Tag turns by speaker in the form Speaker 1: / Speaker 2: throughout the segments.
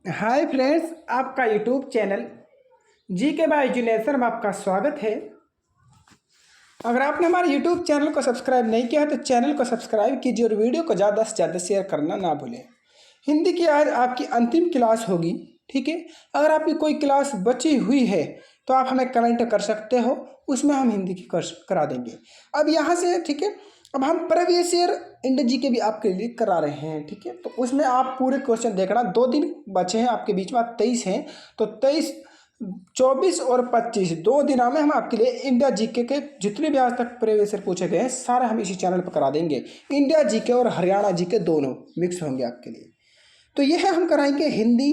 Speaker 1: Hi friends, आपका YouTube channel जी के bye एजुनेशन में आपका स्वागत है। अगर आपने हमारे यूट्यूब चैनल को सब्सक्राइब नहीं किया है तो चैनल को सब्सक्राइब कीजिए और वीडियो को ज़्यादा से ज़्यादा शेयर करना ना भूलें। हिंदी की आज आपकी अंतिम क्लास होगी, ठीक है। अगर आपकी कोई क्लास बची हुई है तो आप हमें कमेंट कर सकते हो, उसमें हम हिंदी की करा देंगे। अब यहाँ से ठीक है, अब हम प्रीवियस ईयर इंडिया जी के भी आपके लिए करा रहे हैं, ठीक है। तो उसमें आप पूरे क्वेश्चन देखना, 2 दिन बचे हैं आपके बीच में, 23 हैं तो 23, 24 और 25 2 दिनों में हम आपके लिए इंडिया जीके के जितने भी आज तक प्रीवियस ईयर पूछे गए हैं सारे हम इसी चैनल पर करा देंगे। इंडिया जीके और हरियाणा जीके दोनों मिक्स होंगे आपके लिए। तो यह है, हम कराएंगे हिंदी,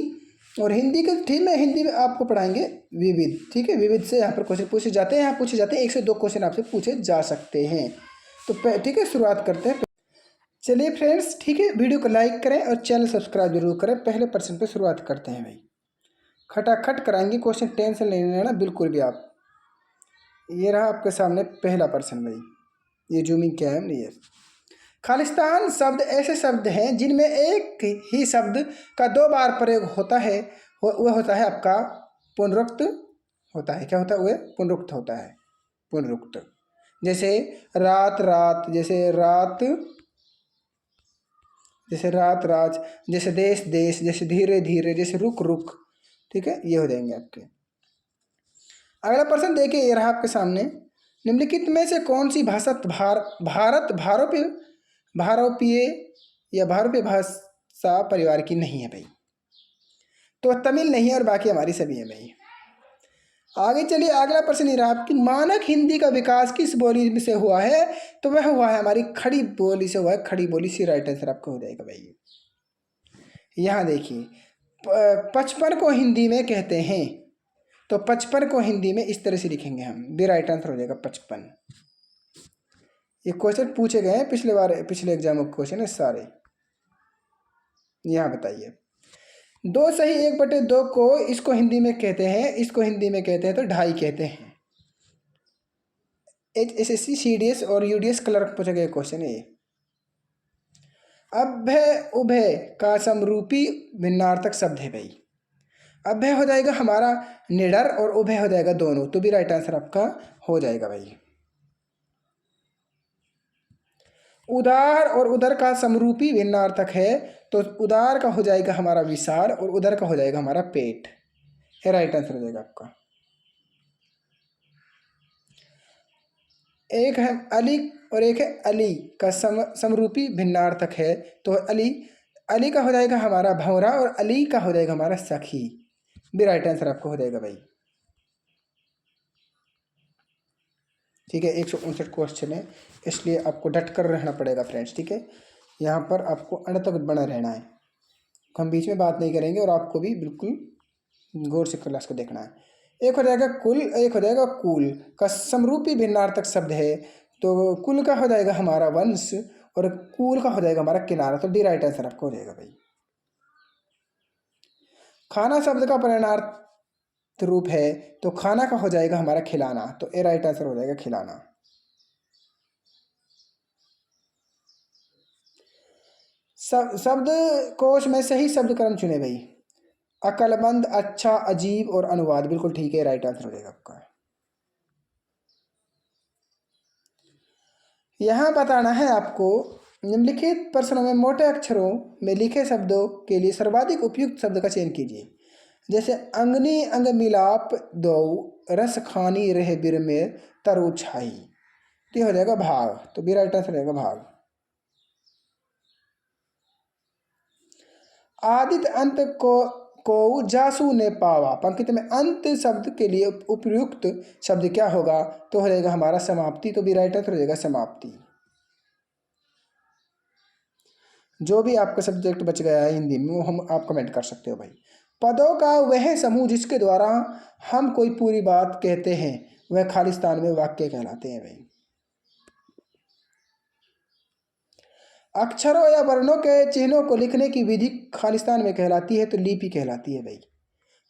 Speaker 1: और हिंदी के थीम में हिंदी में आपको पढ़ाएंगे विविध, ठीक है। विविध से यहाँ पर क्वेश्चन पूछे जाते हैं, यहाँ पूछे जाते हैं 1 से 2 क्वेश्चन आपसे पूछे जा सकते हैं। तो ठीक है, शुरुआत करते हैं। चलिए फ्रेंड्स, ठीक है, वीडियो को लाइक करें और चैनल सब्सक्राइब जरूर करें। पहले प्रश्न पे शुरुआत करते हैं भाई, खटाखट कराएंगे क्वेश्चन, टेंशन नहीं लेना बिल्कुल भी आप। ये रहा आपके सामने पहला प्रश्न भाई, ये जूमिंग क्या है नहीं है। खालिस्तान शब्द ऐसे शब्द हैं जिनमें एक ही शब्द का 2 बार प्रयोग होता है, वह होता है आपका पुनरुक्त होता है। क्या होता है? वह पुनरुक्त होता है, पुनरुक्त। जैसे रात रात, जैसे रात, जैसे रात राज, जैसे देश देश, जैसे धीरे धीरे, जैसे रुक रुक, ठीक है। ये हो जाएंगे आपके। अगला प्रश्न देखिए, ये रहा आपके सामने, निम्नलिखित में से कौन सी भाषा भारत भारोपीय या भारतीय भाषा परिवार की नहीं है भाई? तो तमिल नहीं है और बाकी हमारी सभी है भाई। आगे चलिए, अगला प्रश्न ये रहा आपकी, मानक हिंदी का विकास किस बोली से हुआ है? तो वह हुआ है हमारी खड़ी बोली से हुआ है। खड़ी बोली सी राइट आंसर आपका हो जाएगा भाई। यहाँ देखिए, 55 को हिंदी में कहते हैं, तो 55 को हिंदी में इस तरह से लिखेंगे हम, भी राइट आंसर हो जाएगा 55। ये क्वेश्चन पूछे गए हैं पिछले एग्जाम के क्वेश्चन है सारे। यहाँ बताइए, 2 सही 1/2 को इसको हिंदी में कहते हैं, इसको हिंदी में कहते हैं तो ढाई कहते हैं। HSSC CDS और UDS क्लर्क पूछे गए क्वेश्चन है ये। अभय उभय का समरूपी भिन्नार्थक शब्द है भाई। अभय हो जाएगा हमारा निडर और उभय हो जाएगा दोनों, तो भी राइट आंसर आपका हो जाएगा भाई। उदार और उदर का समरूपी भिन्नार्थक है, तो उदार का हो जाएगा हमारा विशाल और उदर का हो जाएगा हमारा पेट। ये राइट आंसर हो जाएगा आपका। एक है अली और एक है अली का समरूपी भिन्नार्थक है, तो अली का हो जाएगा हमारा भंवरा और अली का हो जाएगा हमारा सखी। भी राइट आंसर आपको हो जाएगा भाई। ठीक है, 159 क्वेश्चन है, इसलिए आपको डट कर रहना पड़ेगा फ्रेंड्स, ठीक है। यहाँ पर आपको अंत तक बना रहना है, हम बीच में बात नहीं करेंगे और आपको भी बिल्कुल गौर से क्लास को देखना है। एक हो जाएगा कुल, एक हो जाएगा कुल का समरूपी भिन्नार्थक शब्द है, तो कुल का हो जाएगा हमारा वंश और कुल का हो जाएगा हमारा किनारा, तो डी राइट आंसर आपको हो जाएगा भाई। खाना शब्द का परिणार्थ रूप है, तो खाना का हो जाएगा हमारा खिलाना, तो ए राइट आंसर हो जाएगा खिलाना। शब्द कोश में सही शब्द क्रम चुने भाई। अकलमंद, अच्छा, अजीब और अनुवाद, बिल्कुल ठीक है, राइट आंसर हो जाएगा आपका। यहाँ बताना है आपको, निम्नलिखित प्रश्नों में मोटे अक्षरों में लिखे शब्दों के लिए सर्वाधिक उपयुक्त शब्द का चयन कीजिए। जैसे अंगनी अंग मिलाप दो, रस खानी रह बिर में तरु छाई, तो हो जाएगा भाग, तो भी राइट आंसर हो जाएगा भाग। आदित अंत को जासू ने पावा, पंक्ति में अंत शब्द के लिए उपयुक्त शब्द क्या होगा? तो हो जाएगा हमारा समाप्ति, तो भी राइट आंसर हो जाएगा समाप्ति। जो भी आपका सब्जेक्ट बच गया है हिंदी में वो हम आप कमेंट कर सकते हो भाई। पदों का वह समूह जिसके द्वारा हम कोई पूरी बात कहते हैं वह खालिस्तान में वाक्य कहलाते हैं भाई। अक्षरों या वर्णों के चिन्हों को लिखने की विधि खालिस्तान में कहलाती है, तो लिपि कहलाती है भाई।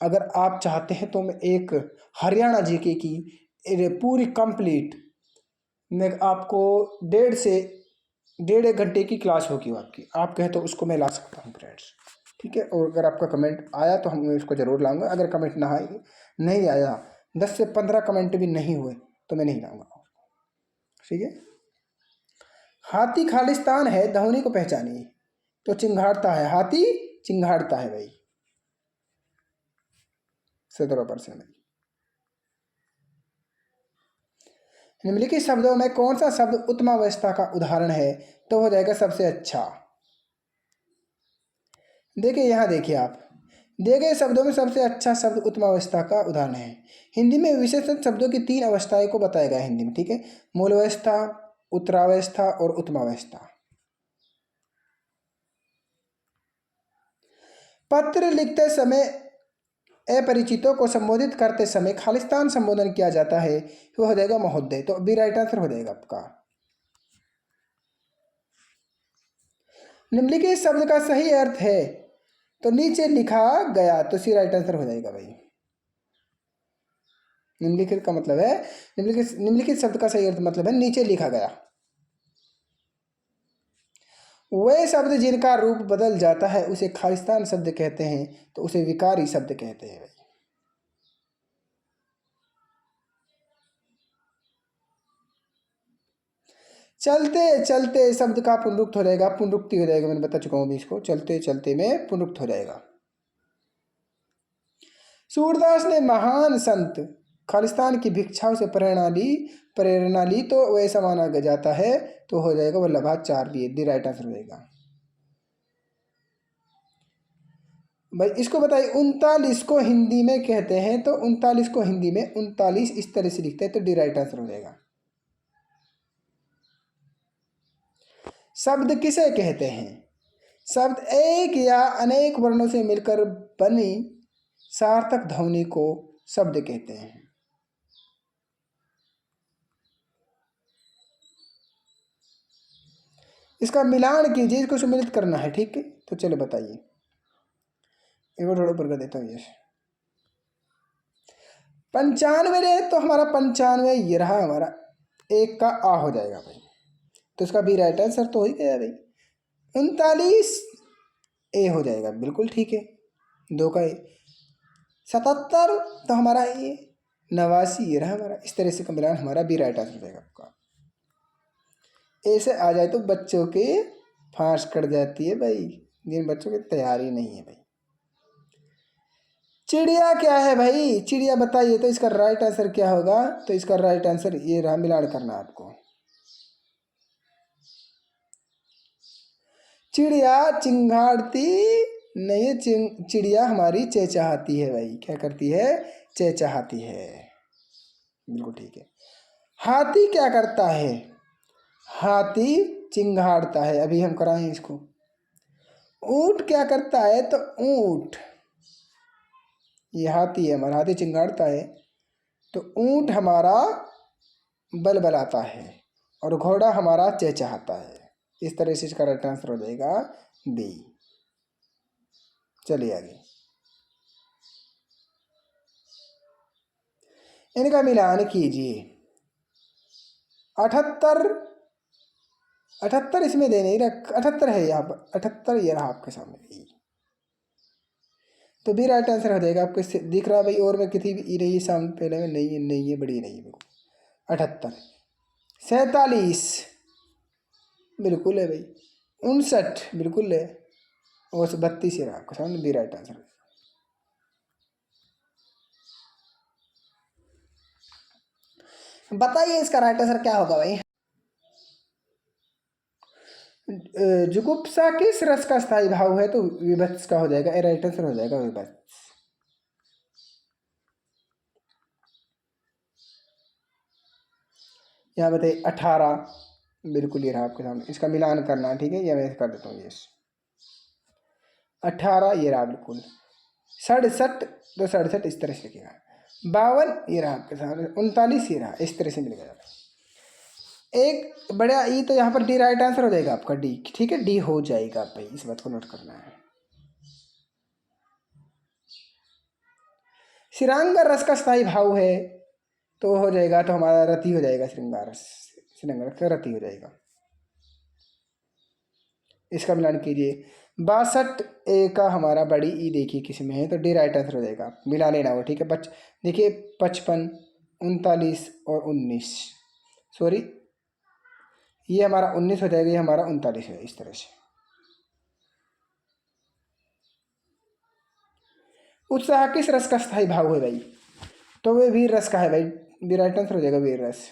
Speaker 1: अगर आप चाहते हैं तो मैं एक हरियाणा जीके की पूरी कंप्लीट, मैं आपको 1.5 से 1.5 घंटे की क्लास होगी आपकी, आप कहें तो उसको मैं ला सकता हूँ फ्रेंड्स, ठीक है। और अगर आपका कमेंट आया तो हम इसको ज़रूर लाऊंगा। अगर कमेंट ना आए, नहीं आया, 10 से 15 कमेंट भी नहीं हुए तो मैं नहीं लाऊंगा, ठीक है। हाथी खालिस्तान है, धोनी को पहचानिए। तो चिंगाड़ता है, हाथी चिंगाड़ता है भाई, 17%। निम्नलिखित शब्दों में कौन सा शब्द उत्तमावस्था का उदाहरण है? तो हो जाएगा सबसे अच्छा। देखिए यहाँ देखिए आप, दिए गए शब्दों में सबसे अच्छा शब्द उत्तमावस्था का उदाहरण है। हिंदी में विशेषण शब्दों की 3 अवस्थाएं को बताया गया है हिंदी में, ठीक है। मूलावस्था, उत्तरावस्था और उत्तमावस्था। पत्र लिखते समय अपरिचितों को संबोधित करते समय खालिस्तान संबोधन किया जाता है, वो हो जाएगा महोदय। तो बी राइट आंसर हो जाएगा आपका। निम्नलिखित शब्द का सही अर्थ है, तो नीचे लिखा गया, तो सी राइट आंसर हो जाएगा भाई। निम्नलिखित का मतलब है, निम्नलिखित शब्द का सही अर्थ मतलब है नीचे लिखा गया। वे शब्द जिनका रूप बदल जाता है उसे खालिस्तान शब्द कहते हैं, तो उसे विकारी शब्द कहते हैं भाई। चलते चलते शब्द का पुनरुक्त हो जाएगा, पुनरुक्ति हो जाएगा, मैंने बता चुका हूं अभी इसको। चलते चलते में पुनरुक्त हो जाएगा। सूरदास ने महान संत खालिस्तान की भिक्षाओं से प्रेरणा ली तो वैसा माना जाता है, तो हो जाएगा वल्लभाचार्य, दी राइट आंसर हो जाएगा भाई। इसको बताइए, 39 को हिंदी में कहते हैं, तो 39 को हिंदी में 39 इस तरह से लिखते हैं, तो डी राइट आंसर हो जाएगा। शब्द किसे कहते हैं? शब्द एक या अनेक वर्णों से मिलकर बनी सार्थक ध्वनि को शब्द कहते हैं। इसका मिलान कीजिए, इसको सम्मिलित करना है, ठीक है। तो चलो बताइए, एक बार थोड़ा ऊपर कर देता हूँ ये। 95 रहे तो हमारा 95 ये रहा हमारा, एक का आ हो जाएगा भाई, तो इसका बी राइट आंसर तो हो ही गया भाई। 39 ए हो जाएगा, बिल्कुल ठीक है। 2 का ए। 77 तो हमारा ये 89 ये रहा हमारा। इस तरह से का मिलान हमारा बी राइट आंसर हो जाएगा आपका। ए से आ जाए तो बच्चों के फांस कट जाती है भाई, जिन बच्चों की तैयारी नहीं है भाई। चिड़िया क्या है भाई? चिड़िया बताइए, तो इसका राइट आंसर क्या होगा? तो इसका राइट आंसर ये रहा, मिलान करना आपको। चिड़िया चिंगाड़ती नहीं, चिड़िया हमारी चहचहाती है भाई। क्या करती है? चहचहाती है, बिल्कुल ठीक है। हाथी क्या करता है? हाथी चिंगाड़ता है, अभी हम कराएं इसको। ऊंट क्या करता है? तो ऊंट, ये हाथी है हमारा, हाथी चिंगाड़ता है, तो ऊंट हमारा बलबलाता है और घोड़ा हमारा चहचहाता है। इस तरह से इसका राइट आंसर हो जाएगा बी। चलिए आगे, इनका मिलान कीजिए। 78 78 इसमें दे नहीं रख, 78 है यहाँ पर, 78 ये रहा आपके सामने, तो बी राइट आंसर हो जाएगा। आपको दिख रहा है भाई, और में कितनी भी रही सामने, पहले में नहीं है, नहीं है, बड़ी नहीं है, बिल्कुल 78। 47 बिल्कुल है भाई। 59 बिल्कुल है, और 32 है आपके सामने, बी राइट आंसर। बताइए इसका राइट आंसर क्या होगा भाई? जुगुप्सा किस रस का स्थायी भाव है? तो विभत्स का हो जाएगा, ए राइट आंसर हो जाएगा विभत्स। यहाँ बताइए 18 बिल्कुल ये रहा आपके सामने, इसका मिलान करना है, ठीक है। ये मैं कर देता हूँ, यस 18 ये रहा बिल्कुल। 67 तो 67 इस तरह से लिखेगा। 52 ये रहा आपके सामने। 39 ये रहा, इस तरह से मिलेगा। एक बड़ा ई, तो यहाँ पर डी राइट आंसर हो जाएगा आपका, डी, ठीक है, डी हो जाएगा भाई, इस बात को नोट करना है। श्रृंगार रस का स्थायी भाव है, तो हो जाएगा, तो हमारा रति हो जाएगा, श्रृंगार रस, श्रृंगार का रति हो जाएगा। इसका मिलान कीजिए। 62 ए का हमारा बड़ी ई देखिए किस में है, तो डी राइट आंसर हो जाएगा, मिला लेना वो, ठीक है। देखिए 55, 39 और 19, सॉरी ये हमारा 19 हो जाएगा, ये हमारा 39 है, इस तरह से। उत्साह किस रस का स्थायी भाव है भाई? तो वे वीर रस का है भाई, डी राइट आंसर हो जाएगा वीर रस।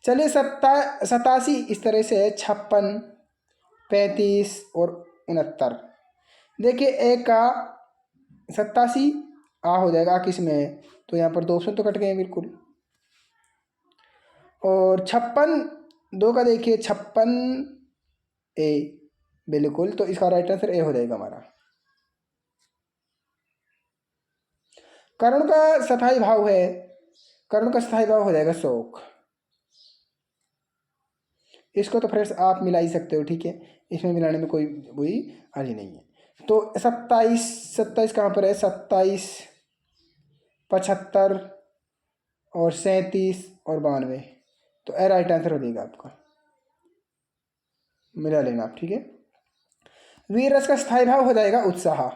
Speaker 1: चलिए 87 इस तरह से है, 56, 35 और 69। देखिए एक का 87 आ हो जाएगा, आ किस में है, तो यहाँ पर 200 तो कट गए हैं बिल्कुल। और 56 2 का देखिए 56 ए बिल्कुल, तो इसका राइट आंसर ए हो जाएगा हमारा। कर्ण का स्थायी भाव है, कर्ण का स्थायी भाव हो जाएगा शोक। इसको तो फ्रेंड्स आप मिला ही सकते हो, ठीक है, इसमें मिलाने में कोई बुरी हानि नहीं है। तो 27 कहाँ पर है, 27, 75 और 37 और 92, तो ए राइट आंसर हो जाएगा आपका, मिला लेना आप, ठीक है। वीर रस का स्थायी भाव हो जाएगा उत्साह।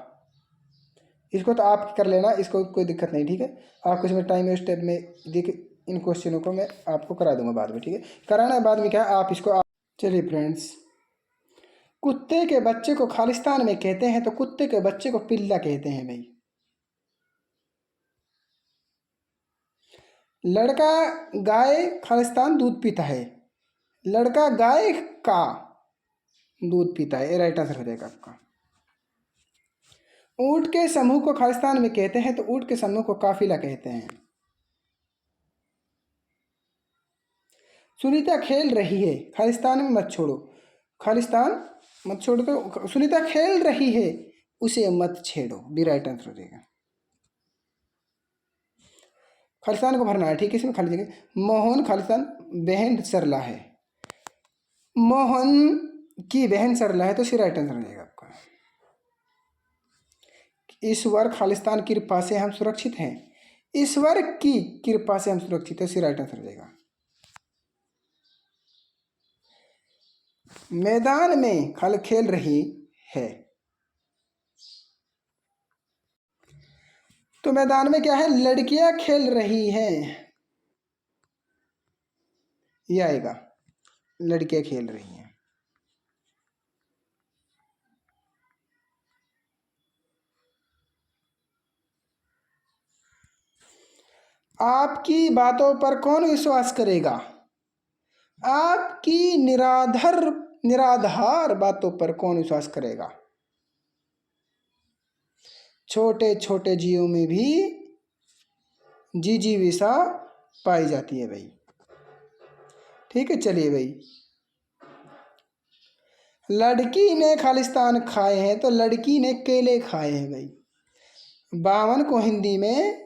Speaker 1: इसको तो आप कर लेना, इसको कोई दिक्कत नहीं, ठीक है। आपको इसमें टाइम वेस्ट में देखिए, इन क्वेश्चनों को मैं आपको करा दूंगा बाद में, ठीक है, कराना है बाद में, क्या आप इसको चलिए फ्रेंड्स, कुत्ते के बच्चे को खालिस्तान में कहते हैं तो कुत्ते के बच्चे को पिल्ला कहते हैं भाई। लड़का गाय खालिस्तान दूध पीता है, लड़का गाय का दूध पीता है, ये राइट आंसर हो जाएगा आपका। ऊंट के समूह को खालिस्तान में कहते हैं तो ऊंट के समूह को काफिला कहते हैं। सुनीता खेल रही है, खालिस्तान में मत छोड़ो, खालिस्तान मत छोड़ो, तो सुनीता खेल रही है उसे मत छेड़ो, भी राइट आंसर हो जाएगा। खालिस्तान को भरना है, ठीक है, इसमें खाली जगह। मोहन खालिस्तान बहन सरला है, मोहन की बहन सरला है, तो सी राइट आंसर हो जाएगा आपका। ईश्वर खालिस्तान की कृपा से हम सुरक्षित हैं, ईश्वर की कृपा से हम सुरक्षित हैं, सी राइट आंसर हो जाएगा। मैदान में खल खेल रही है, तो मैदान में क्या है, लड़कियां खेल रही हैं, ये आएगा, लड़कियां खेल रही हैं। आपकी बातों पर कौन विश्वास करेगा, आपकी निराधार बातों पर कौन विश्वास करेगा। छोटे छोटे जीवों में भी जिजीविषा पाई जाती है भाई, ठीक है। चलिए भाई, लड़की ने खालिस्तान खाए हैं तो लड़की ने केले खाए हैं भाई। 52 को हिंदी में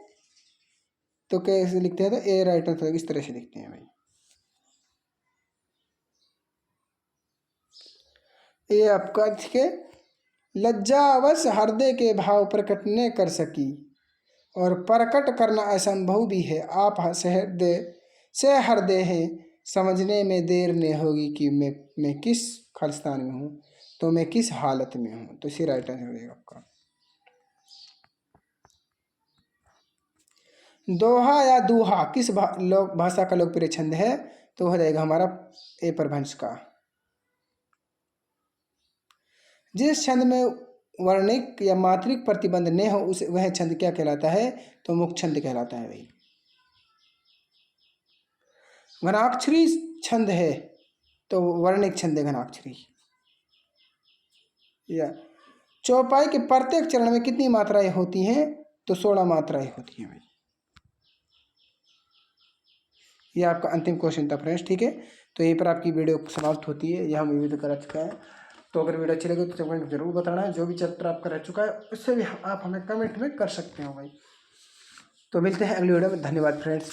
Speaker 1: तो कैसे लिखते हैं, तो ए राइट आंसर इस तरह से लिखते हैं भाई। ये आपका, ठीक है, लज्जावश हृदय के भाव प्रकट न कर सकी और प्रकट करना असंभव भी है, आप से हृदय है, समझने में देर नहीं होगी कि मैं किस खालिस्तान में हूँ, तो मैं किस हालत में हूँ, तो इसी राइट आंसर हो जाएगा आपका। दोहा या दूहा किस भाषा का लोकप्रिय छंद है, तो हो जाएगा हमारा ए प्रभंश का। जिस छंद में वर्णिक या मात्रिक प्रतिबंध न हो उस वह छंद क्या कहलाता है, तो मुक्त छंद कहलाता है भाई। घनाक्षरी छंद है तो वर्णिक छंद है घनाक्षरी। या चौपाई के प्रत्येक चरण में कितनी मात्राएं होती हैं, तो 16 मात्राएं होती हैं भाई। ये आपका अंतिम क्वेश्चन था फ्रेंड्स, ठीक है। तो यहीं पर आपकी वीडियो समाप्त होती है, यह हम वीडियो करा चुका है। तो अगर वीडियो अच्छी लगे तो कमेंट जरूर बताना है, जो भी चैप्टर आपका रह चुका है उससे भी आप हमें कमेंट में कर सकते हो भाई। तो मिलते हैं अगली वीडियो में, धन्यवाद फ्रेंड्स।